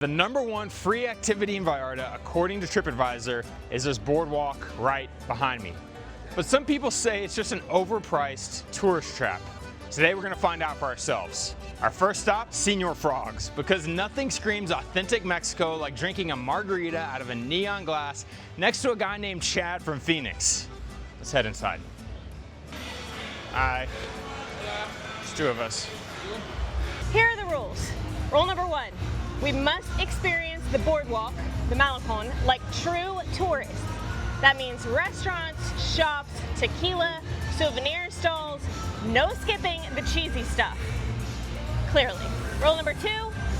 The #1 free activity in Vallarta, according to TripAdvisor, is this boardwalk right behind me. But some people say it's just an overpriced tourist trap. Today we're going to find out for ourselves. Our first stop, Señor Frogs, because nothing screams authentic Mexico like drinking a margarita out of a neon glass next to a guy named Chad from Phoenix. Let's head inside. Hi. It's two of us. Here are the rules. Rule number 1. We must experience the boardwalk, the Malecón, like true tourists. That means restaurants, shops, tequila, souvenir stalls, no skipping the cheesy stuff. Clearly. Rule number 2,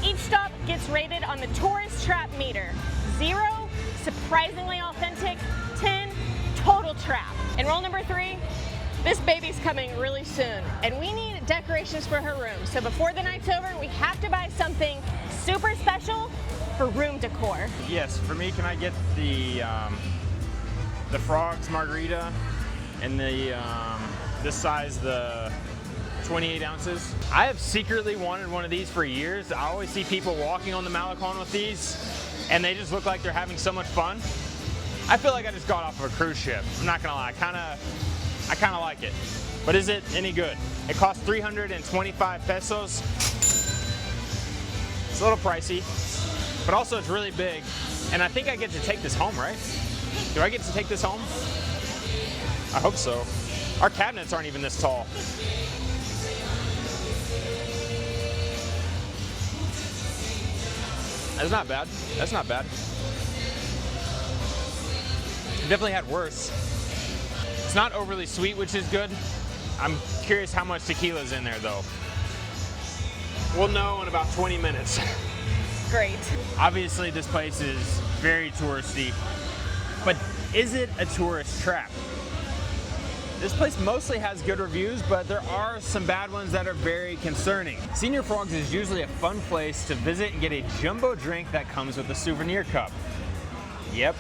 each stop gets rated on the tourist trap meter. 0, surprisingly authentic, 10, total trap. And rule number 3, this baby's coming really soon, and we need decorations for her room. So before the night's over, we have to buy something super special for room decor. Yes, for me, can I get the Frogs margarita and the this size, the 28 ounces? I have secretly wanted one of these for years. I always see people walking on the Malecón with these, and they just look like they're having so much fun. I feel like I just got off of a cruise ship. I'm not gonna lie, I kind of like it. But is it any good? It costs 325 pesos. It's a little pricey, but also it's really big. And I think I get to take this home, right? Do I get to take this home? I hope so. Our cabinets aren't even this tall. That's not bad. That's not bad. Definitely had worse. It's not overly sweet, which is good. I'm curious how much tequila is in there, though. We'll know in about 20 minutes. Great. Obviously, this place is very touristy, but is it a tourist trap? This place mostly has good reviews, but there are some bad ones that are very concerning. Señor Frogs is usually a fun place to visit and get a jumbo drink that comes with a souvenir cup. Yep.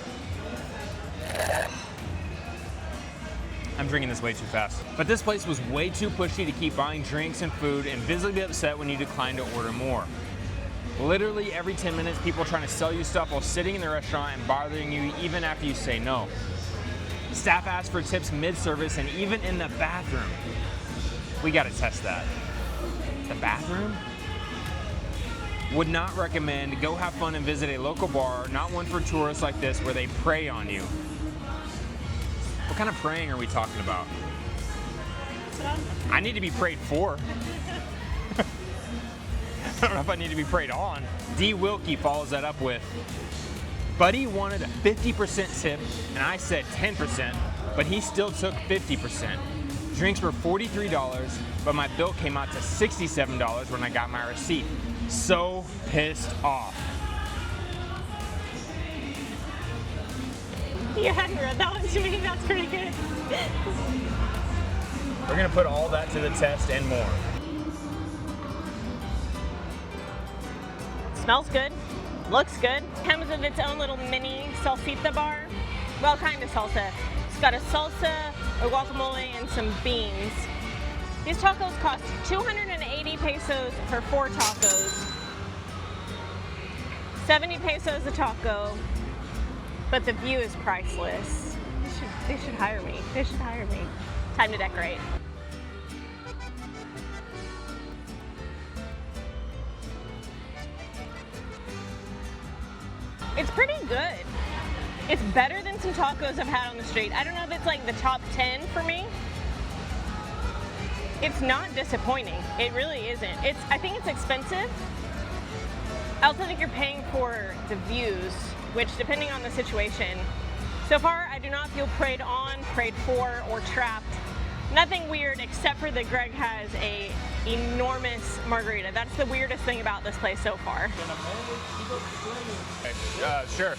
I'm drinking this way too fast. But this place was way too pushy to keep buying drinks and food and visibly upset when you declined to order more. Literally every 10 minutes, people trying to sell you stuff while sitting in the restaurant and bothering you even after you say no. Staff ask for tips mid-service and even in the bathroom. We gotta test that. The bathroom? Would not recommend. Go have fun and visit a local bar, not one for tourists like this where they prey on you. What kind of praying are we talking about? I need to be prayed for. I don't know if I need to be prayed on. D. Wilkie follows that up with, Buddy wanted a 50% tip, and I said 10%, but he still took 50%. Drinks were $43, but my bill came out to $67 when I got my receipt. So pissed off. You hadn't read that one to me, that's pretty good. We're gonna put all that to the test and more. Smells good, looks good. Comes with its own little mini salsita bar. Well, kind of salsa. It's got a salsa, a guacamole, and some beans. These tacos cost 280 pesos for 4 tacos. 70 pesos a taco. But the view is priceless. They should hire me. They should hire me. Time to decorate. It's pretty good. It's better than some tacos I've had on the street. I don't know if it's like the top 10 for me. It's not disappointing. It really isn't. I think it's expensive. I also think you're paying for the views, which depending on the situation. So far, I do not feel preyed on, preyed for, or trapped. Nothing weird except for that Greg has a enormous margarita. That's the weirdest thing about this place so far. Sure.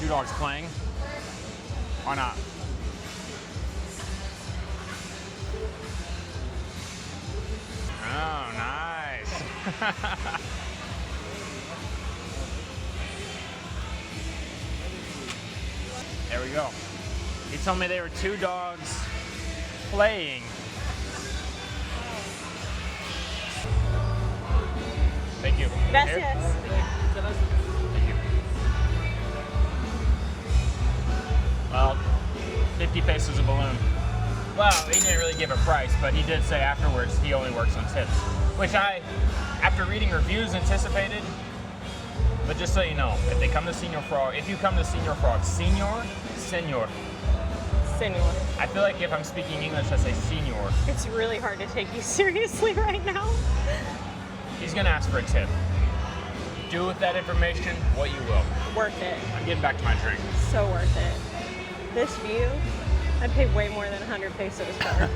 Two dogs playing. Why not? Oh, nice. There we go. He told me there were 2 dogs playing. Gracias. Well, 50 pesos a balloon. Well, he didn't really give a price, but he did say afterwards he only works on tips, which I, after reading reviews, anticipated. But just so you know, if they come to Señor Frog, if you come to Señor Frogs, Señor. Senor. I feel like if I'm speaking English, I say Señor. It's really hard to take you seriously right now. He's gonna ask for a tip. Do with that information what you will. Worth it. I'm getting back to my drink. So worth it. This view, I'd pay way more than 100 pesos for.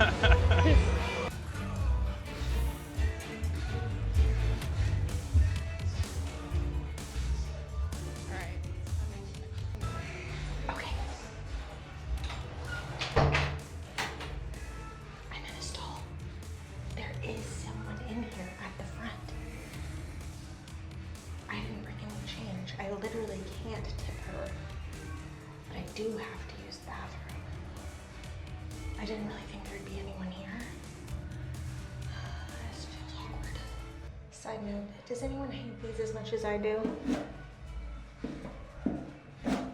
I literally can't tip her, but I do have to use the bathroom. I didn't really think there'd be anyone here. This feels awkward. Side note, does anyone hate these as much as I do?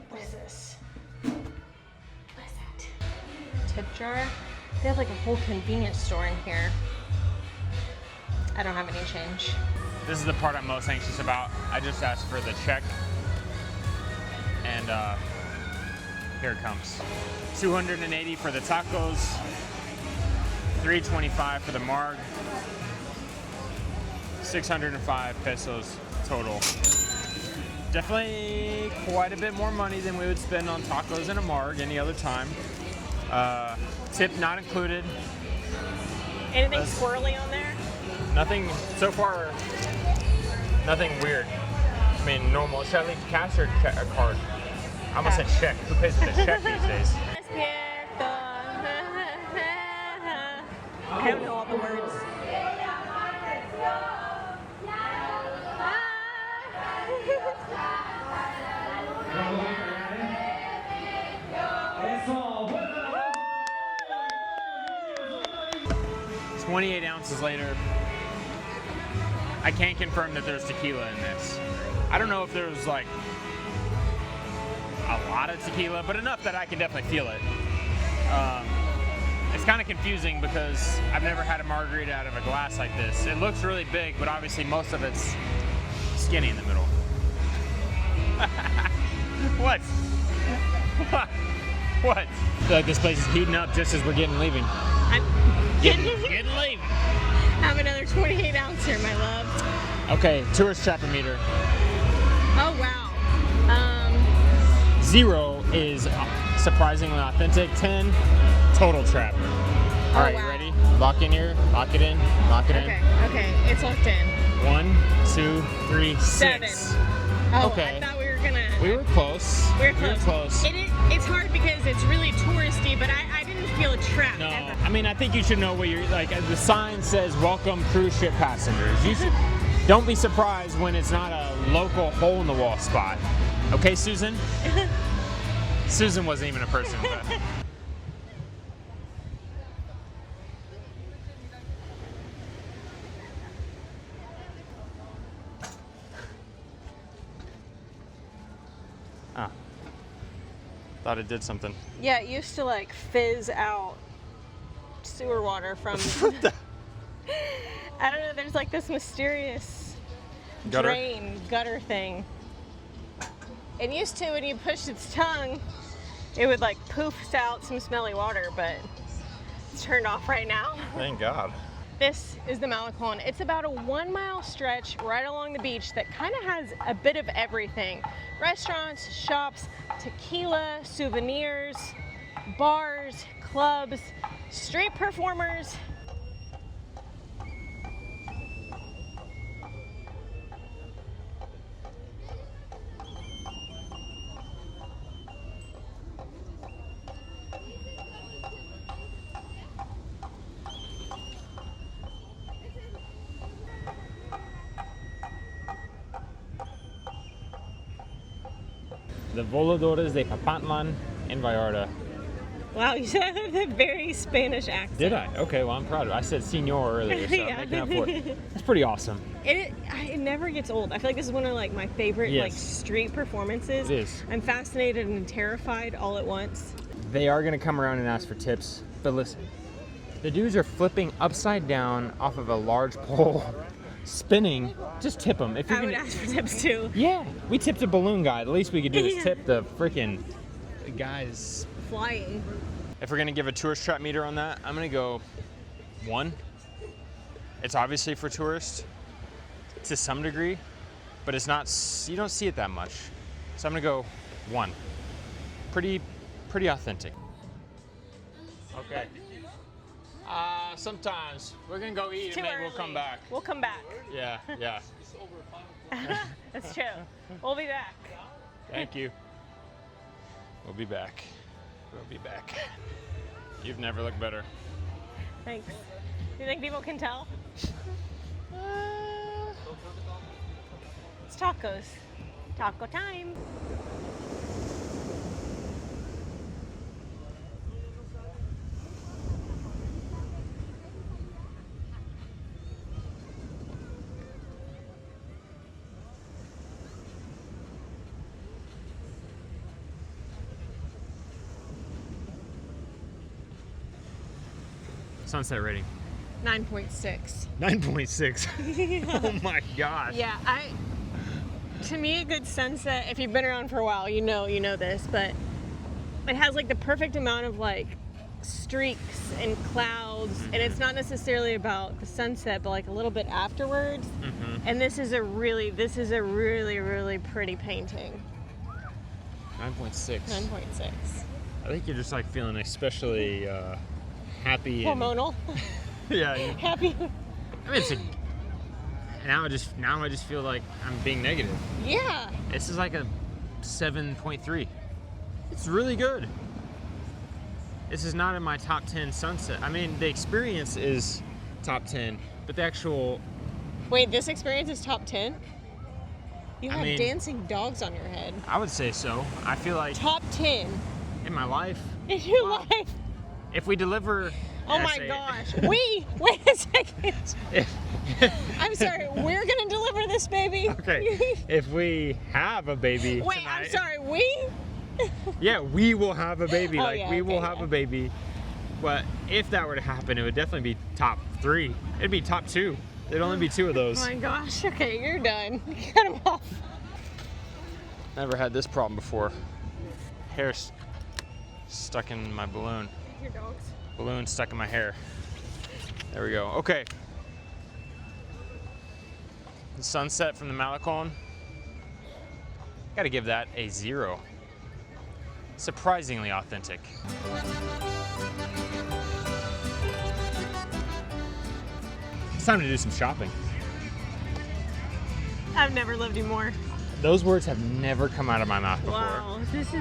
What is this? What is that? Tip jar? They have like a whole convenience store in here. I don't have any change. This is the part I'm most anxious about. I just asked for the check, and here it comes. 280 for the tacos, 325 for the marg, 605 pesos total. Definitely quite a bit more money than we would spend on tacos and a marg any other time. Tip not included. Anything swirly on there? Nothing so far. Nothing weird. I mean, normal. Should I leave cash or a card? I almost said check. Who pays with a check these days? I don't know all the words. It's 28 ounces later. I can't confirm that there's tequila in this. I don't know if there's like a lot of tequila, but enough that I can definitely feel it. It's kind of confusing because I've never had a margarita out of a glass like this. It looks really big, but obviously most of it's skinny in the middle. What? What? I feel like this place is heating up just as we're leaving. I'm getting leaving. Have another 28 ounce here, my love. Okay, tourist trapper meter. Oh wow. 0 is surprisingly authentic. 10, total trap. All right, wow. ready? Lock in here. Lock it in. Lock it in. Okay, it's locked in. 1, 2, 3, 6. 7. Oh, okay. I thought we were gonna. We were close. We were close. It it's hard because it's really touristy, but I didn't feel a trap. No, ever. I mean I think you should know what you're like. The sign says "Welcome cruise ship passengers." You should, don't be surprised when it's not a local hole in the wall spot. Okay, Susan. Susan wasn't even a person. But. Ah. Thought it did something. Yeah, it used to like fizz out sewer water from. I don't know. There's like this mysterious gutter thing. It used to, when you pushed its tongue, it would like poof out some smelly water, but it's turned off right now. Thank God. This is the Malecón. It's about a 1 mile stretch right along the beach that kind of has a bit of everything. Restaurants, shops, tequila, souvenirs, bars, clubs, street performers. The Voladores de Papantla in Vallarta. Wow, you said I had a very Spanish accent. Did I? Okay, well, I'm proud of it. I said senor earlier, so Yeah. I'm making up for it. It's pretty awesome. It never gets old. I feel like this is one of like my favorite Yes. like street performances. It is. I'm fascinated and terrified all at once. They are going to come around and ask for tips, but listen. The dudes are flipping upside down off of a large pole, spinning. Just tip them. If you're I would gonna... ask for tips too. Yeah, we tipped a balloon guy. The least we could do is Yeah. tip the freaking guys. Flying. If we're gonna give a tourist trap meter on that, I'm gonna go 1. It's obviously for tourists to some degree, but it's not. You don't see it that much, so I'm gonna go 1. Pretty authentic. Okay. Sometimes we're gonna go eat Too and maybe early. we'll come back. We'll come back. Yeah. That's true. We'll be back. Thank you. We'll be back. You've never looked better. Thanks. Do you think people can tell? It's tacos. Taco time. Sunset rating. 9.6. 9.6. Oh my gosh. Yeah, to me a good sunset, if you've been around for a while, you know this, but it has like the perfect amount of like streaks and clouds, and it's not necessarily about the sunset, but like a little bit afterwards. And this is a really pretty painting. 9.6. 9.6. I think you're just like feeling especially happy. And, Hormonal. yeah. Happy. I mean, now I just feel like I'm being negative. Yeah. This is like a 7.3. It's really good. This is not in my top 10 sunset. I mean, the experience is top 10, but the actual... Wait, this experience is top 10? You I have mean, dancing dogs on your head. I would say so. I feel like Top 10 in my life, in your Wow. life. if we deliver... Oh and I my say- gosh. Wait a second. I'm sorry. We're going to deliver this baby. Okay, if we have a baby Wait, tonight, I'm sorry. We? yeah, we will have a baby. Oh, Like yeah, we will okay, have yeah. a baby. But if that were to happen, it would definitely be top 3. It'd be top 2. There'd only be 2 of those. Oh my gosh. Okay, you're done. Cut him off. Never had this problem before. Hair stuck in my balloon. Your dogs. Balloon stuck in my hair. There we go. Okay. The sunset from the Malecón. Gotta give that a 0. Surprisingly authentic. It's time to do some shopping. I've never loved you more. Those words have never come out of my mouth before. Wow. This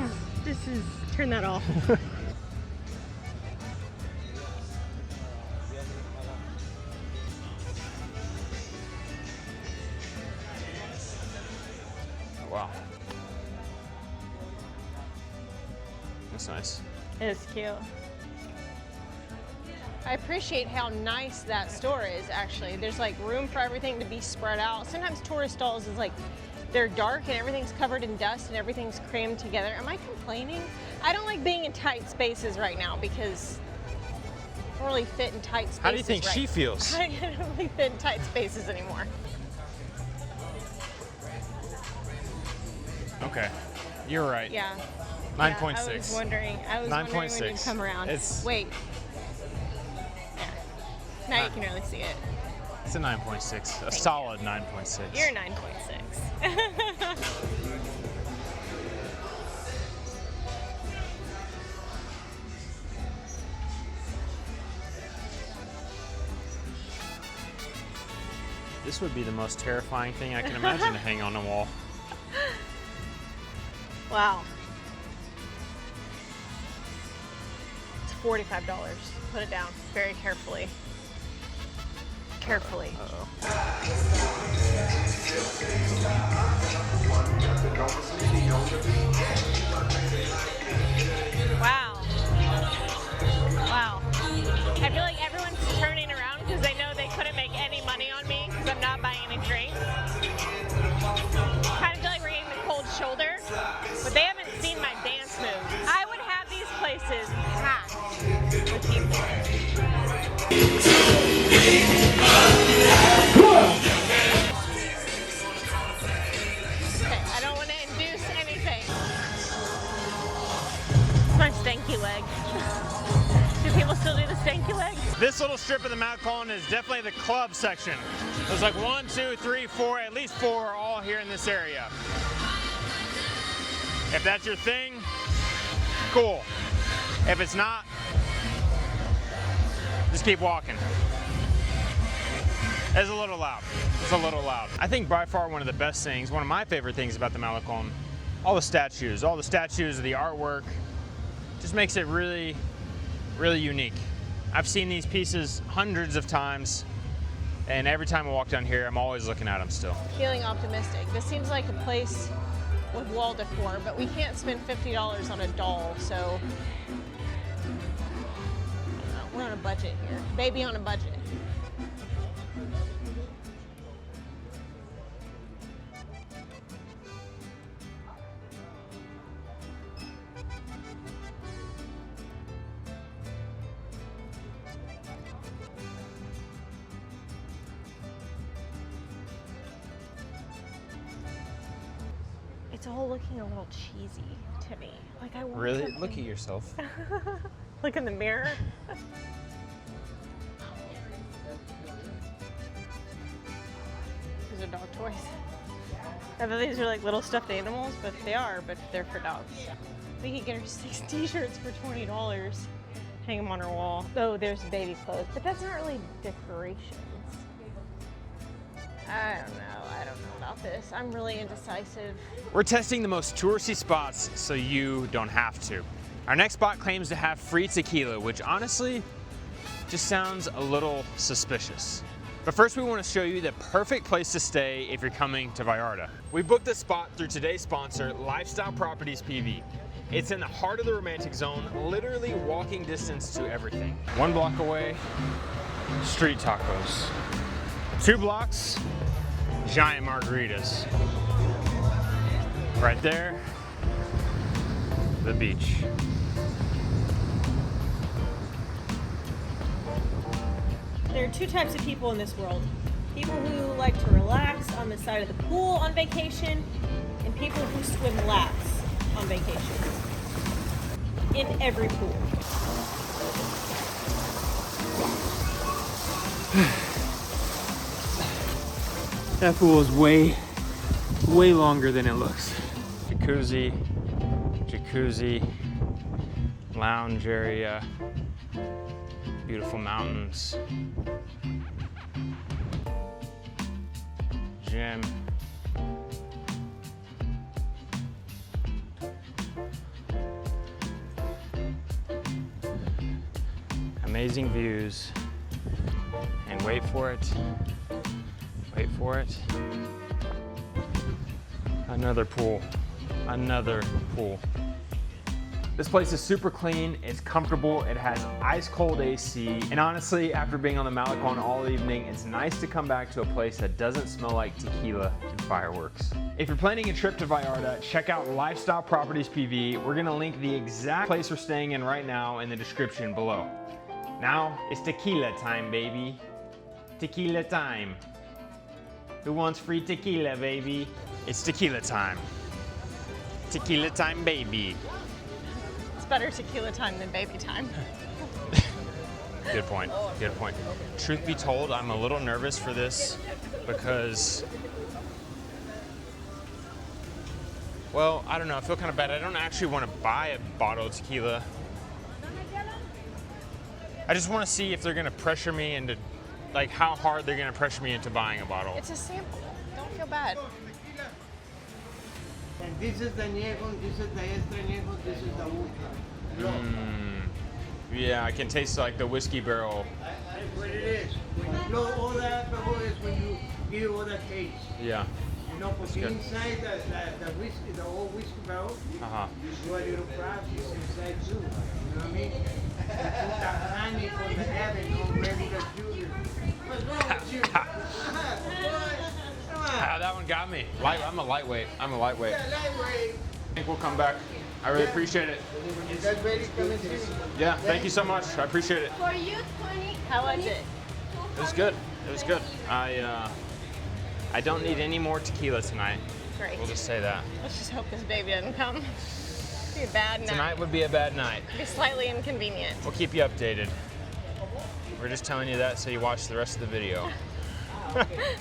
is, turn that off. Wow. That's nice. It is cute. I appreciate how nice that store is, actually. There's like room for everything to be spread out. Sometimes tourist stalls is like, they're dark and everything's covered in dust and everything's crammed together. Am I complaining? I don't like being in tight spaces right now because I don't really fit in tight spaces. How do you think right she feels? I don't really fit in tight spaces anymore. Okay. You're right. Yeah. 9.6. Yeah, I was wondering when 9.6. you'd come around. It's- Wait. There. Now you can really see it. It's a 9.6. A you. solid 9.6. You're 9.6. This would be the most terrifying thing I can imagine to hang on a wall. Wow. It's $45. Put it down very carefully. Carefully. Uh-oh. Wow. I don't want to induce anything. It's my stanky leg. Do people still do the stanky leg? This little strip of the Malecón is definitely the club section. There's like 1, 2, 3, 4, at least 4 are all here in this area. If that's your thing, cool. If it's not, just keep walking. It's a little loud. It's a little loud. I think by far one of the best things, one of my favorite things about the Malecón, all the statues, the artwork, just makes it really, really unique. I've seen these pieces hundreds of times, and every time I walk down here, I'm always looking at them still. Feeling optimistic. This seems like a place with wall decor, but we can't spend $50 on a doll, so I don't know, we're on a budget here. Baby on a budget. It's all looking a little cheesy to me. Like I want Really? something. Look at yourself. Look in the mirror. These are dog toys. I thought these were like little stuffed animals, but they're for dogs. We could get her 6 t-shirts for $20. Hang them on her wall. Oh, there's baby clothes, but that's not really decorations. I don't know about this. I'm really indecisive. We're testing the most touristy spots so you don't have to. Our next spot claims to have free tequila, which honestly just sounds a little suspicious. But first we want to show you the perfect place to stay if you're coming to Vallarta. We booked this spot through today's sponsor, Lifestyle Properties PV. It's in the heart of the romantic zone, literally walking distance to everything. 1 block away, street tacos. 2 blocks, giant margaritas. Right there, the beach. There are 2 types of people in this world. People who like to relax on the side of the pool on vacation, and people who swim laps on vacation. In every pool. That pool is way longer than it looks. Jacuzzi, lounge area, beautiful mountains, gym. Amazing views, and wait for it, another pool. This place is super clean, it's comfortable, it has ice cold AC, and honestly, after being on the Malecón all evening, it's nice to come back to a place that doesn't smell like tequila and fireworks. If you're planning a trip to Vallarta, check out Lifestyle Properties PV. We're gonna link the exact place we're staying in right now in the description below. Now, it's tequila time, baby. Tequila time. Who wants free tequila, baby? It's tequila time. Tequila time, baby. It's better tequila time than baby time. Good point, good point. Truth be told, I'm a little nervous for this because, well, I don't know, I feel kind of bad. I don't actually want to buy a bottle of tequila. I just want to see if they're going to pressure me into, like how hard they're going to pressure me into buying a bottle. It's a sample. Don't feel bad. And this is the añejo, this is the extra añejo, this is the ultra. Yeah, I can taste like the whiskey barrel. That's what it is. When you blow all the alcohol is when you give all the taste. Yeah. You know, because good. inside the whiskey, the old whiskey barrel, Uh-huh. you do a little practice inside too. You know what I mean? You put that honey from the heaven, no regular sugar. What's wrong with you? Ah, that one got me. I'm a lightweight. Yeah, lightweight. I think we'll come back. I really appreciate it. Is that ready? Come and see. Yeah, thank you so much. I appreciate it. For you, 20. How was it? It was good. It was good. I don't need any more tequila tonight. Great. We'll just say that. Let's just hope this baby doesn't come. It'd be a bad night. Tonight would be a bad night. It'd be slightly inconvenient. We'll keep you updated. We're just telling you that so you watch the rest of the video.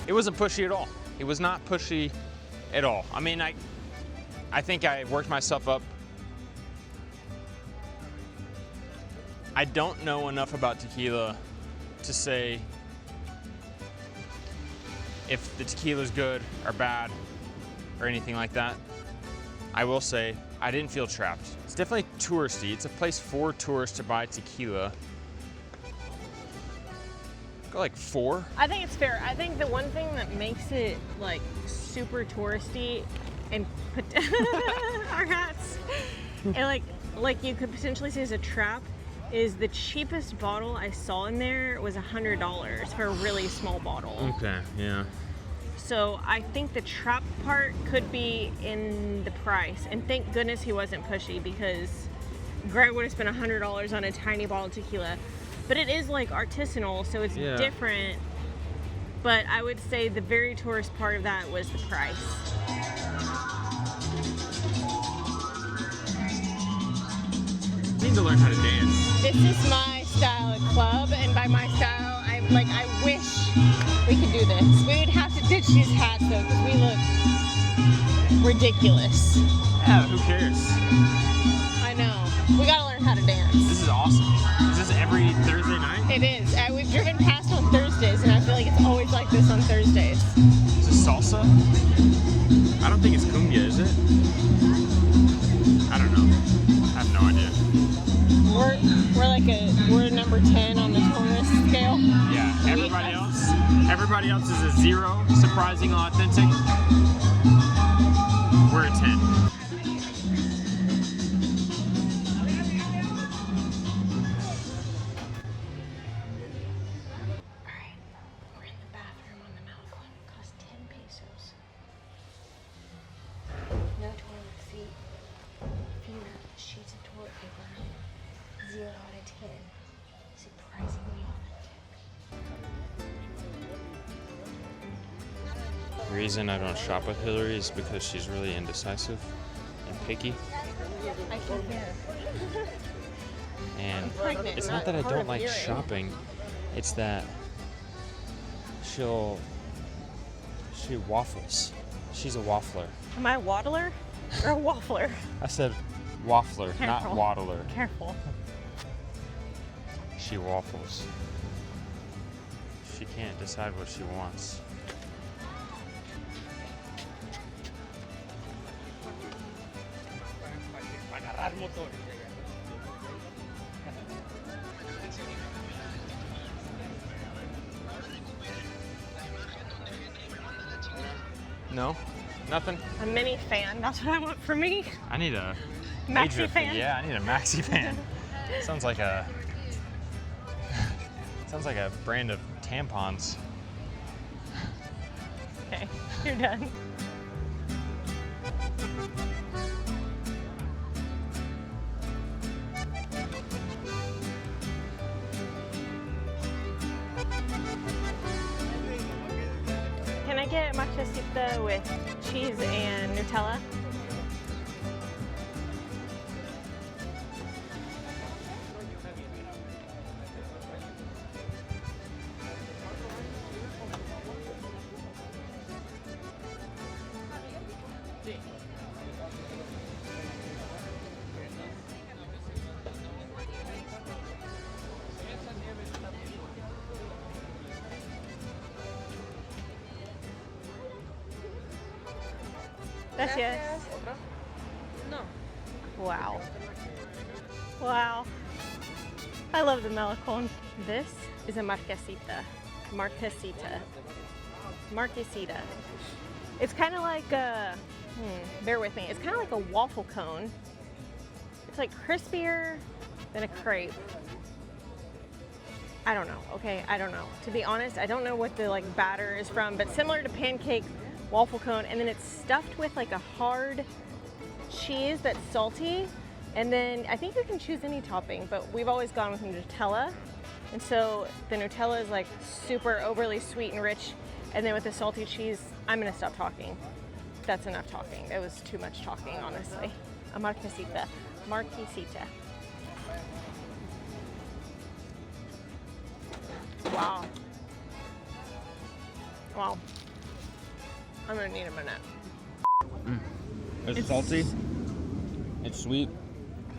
It wasn't pushy at all. It was not pushy at all. I mean, I think I worked myself up. I don't know enough about tequila to say if the tequila's good or bad or anything like that. I will say I didn't feel trapped. It's definitely touristy. It's a place for tourists to buy tequila. Go like 4. I think it's fair. I think the one thing that makes it like super touristy and our hats and like you could potentially say is a trap is the cheapest bottle I saw in there was $100 for a really small bottle. Okay, yeah. So I think the trap part could be in the price, and thank goodness he wasn't pushy because Greg would have spent $100 on a tiny bottle of tequila. But it is like artisanal, so it's different. But I would say the very tourist part of that was the price. You need to learn how to dance. This is my style of club, and by my style, I wish we could do this. We would have to ditch these hats though, because we look ridiculous. Yeah, who cares? I know. We gotta learn how to dance. This is awesome. Is this every Thursday night? It is. We've driven past on Thursdays, and I feel like it's always like this on Thursdays. Is this salsa? I don't think it's cumbia, is it? I don't know. I have no idea. We're number 10 on the tourist scale. Yeah, everybody else is a 0, surprising, authentic. We're a 10. Alright, we're in the bathroom on the Malecón. It costs 10 pesos. No toilet seat. Few sheets of toilet paper. 0 out of 10. Surprisingly authentic. The reason I don't shop with Hillary is because she's really indecisive and picky. I can hear. And pregnant, it's not not that I hard don't of like hearing. shopping, it's that she waffles. She's a waffler. Am I a waddler or a waffler? I said waffler, not Careful. waddler. Careful. She waffles. She can't decide what she wants. No? Nothing? A mini fan. That's what I want for me. I need a Maxi major fan? Yeah, I need a maxi fan. Sounds like a brand of tampons. Okay, you're done. Can I get machacita with cheese and Nutella? Gracias. No. Wow. Wow. I love the Malecón. This is a marquesita. Marquesita. Marquesita. It's kind of like a, bear with me. It's kind of like a waffle cone. It's like crispier than a crepe. I don't know, okay? I don't know. To be honest, I don't know what the like batter is from, but similar to pancake waffle cone, and then it's stuffed with like a hard cheese that's salty, and then I think you can choose any topping, but we've always gone with Nutella, And so the Nutella is like super overly sweet and rich. And then with the salty cheese, I'm gonna stop talking. That's enough talking. It was too much talking, honestly. A marquesita. Marquesita. Wow. Wow. I'm gonna need a minute. It's salty. It's sweet.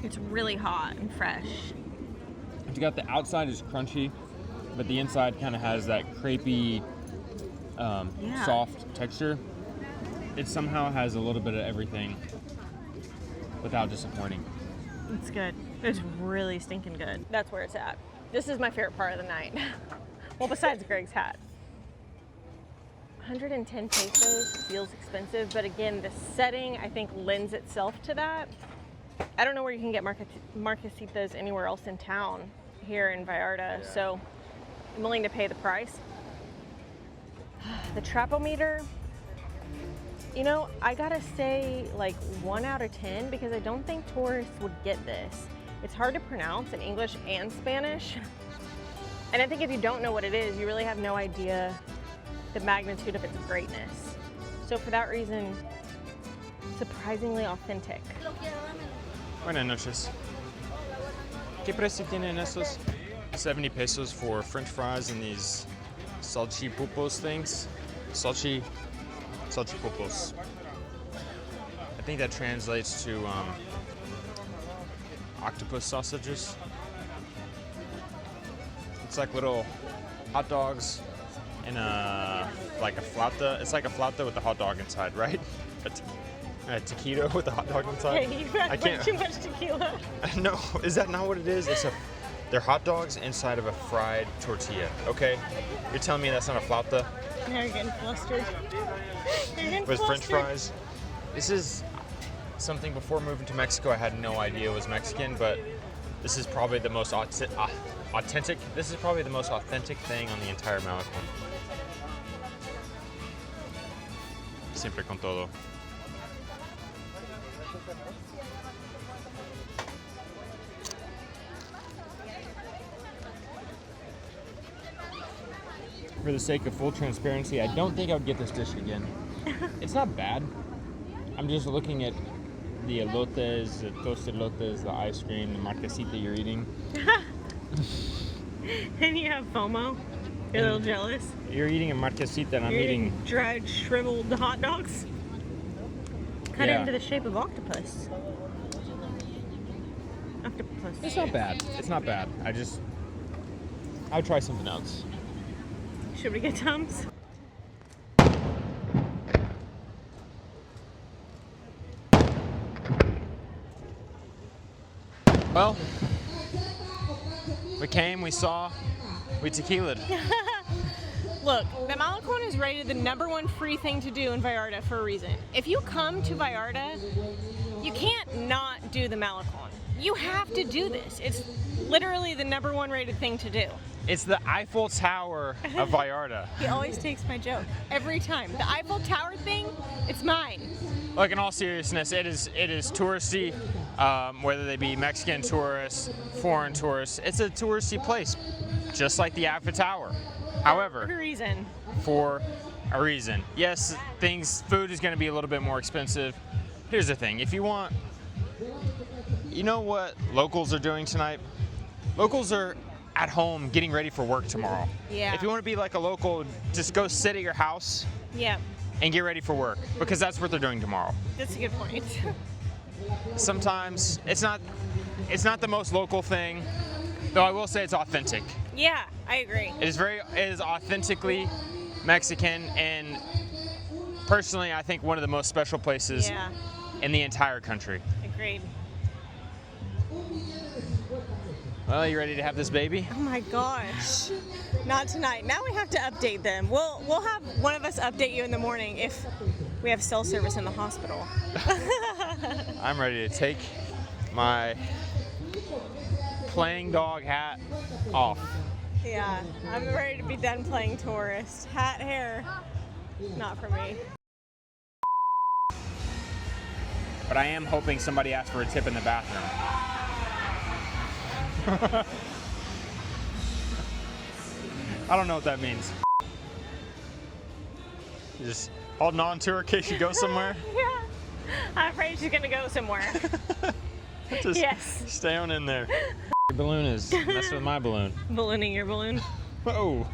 It's really hot and fresh. You got the outside is crunchy, but the inside kind of has that crepey, soft texture. It somehow has a little bit of everything without disappointing. It's good. It's really stinking good. That's where it's at. This is my favorite part of the night. Well, besides Greg's hat. 110 pesos feels expensive, but again, the setting I think lends itself to that. I don't know where you can get marquesitas anywhere else in town here in Vallarta, so I'm willing to pay the price. The trapometer, you know, I gotta say like 1 out of 10 because I don't think tourists would get this. It's hard to pronounce in English and Spanish. And I think if you don't know what it is, you really have no idea the magnitude of its greatness. So for that reason, surprisingly authentic. Buenas noches. ¿Qué precio tienen estos? 70 pesos for French fries and these salchipupos things. Salchipupos. I think that translates to octopus sausages. It's like little hot dogs in like a flauta. It's like a flauta with a hot dog inside, right? A taquito with a hot dog inside. Okay, you had way too much tequila. No, is that not what it is? They're hot dogs inside of a fried tortilla. Okay, you're telling me that's not a flauta? Now you're getting flustered. With French fries. This is something before moving to Mexico I had no idea was Mexican, but this is probably the most authentic. This is probably the most authentic thing on the entire Malecón. Siempre con todo. For the sake of full transparency, I don't think I would get this dish again. It's not bad. I'm just looking at the elotes, the toasted elotes, the ice cream, the marquesita you're eating. And you have FOMO. You're a little jealous. You're eating a marquesita and I'm eating dried, shriveled hot dogs. Cut it into the shape of octopus. Octopus. It's not bad. It's not bad. I would try something else. Should we get Tums? Well, we came, we saw, we tequila'd. Look, the Malecón is rated the #1 free thing to do in Vallarta for a reason. If you come to Vallarta, you can't not do the Malecón. You have to do this. It's literally the #1 rated thing to do. It's the Eiffel Tower of Vallarta. He always takes my joke every time. The Eiffel Tower thing, it's mine. Look, in all seriousness, it is touristy, whether they be Mexican tourists, foreign tourists. It's a touristy place, just like the Eiffel Tower. However, for a reason. Yes, food is going to be a little bit more expensive. Here's the thing: if you want, you know what locals are doing tonight? Locals are at home getting ready for work tomorrow. Yeah. If you want to be like a local, just go sit at your house. Yeah. And get ready for work, because that's what they're doing tomorrow. That's a good point. Sometimes it's not the most local thing, though I will say it's authentic. Yeah, I agree. It is authentically Mexican, and personally I think one of the most special places in the entire country. Agreed. Well, you ready to have this baby? Oh my gosh. Not tonight. Now we have to update them. We'll have one of us update you in the morning if we have cell service in the hospital. I'm ready to take my playing dog hat off. Yeah, I'm ready to be done playing tourist. Hat, hair, not for me. But I am hoping somebody asks for a tip in the bathroom. I don't know what that means. You're just holding on to her in case you go somewhere? Yeah. I'm afraid she's gonna go somewhere. Just Yes. stay on in there. Your balloon is messing with my balloon. Ballooning your balloon. Whoa.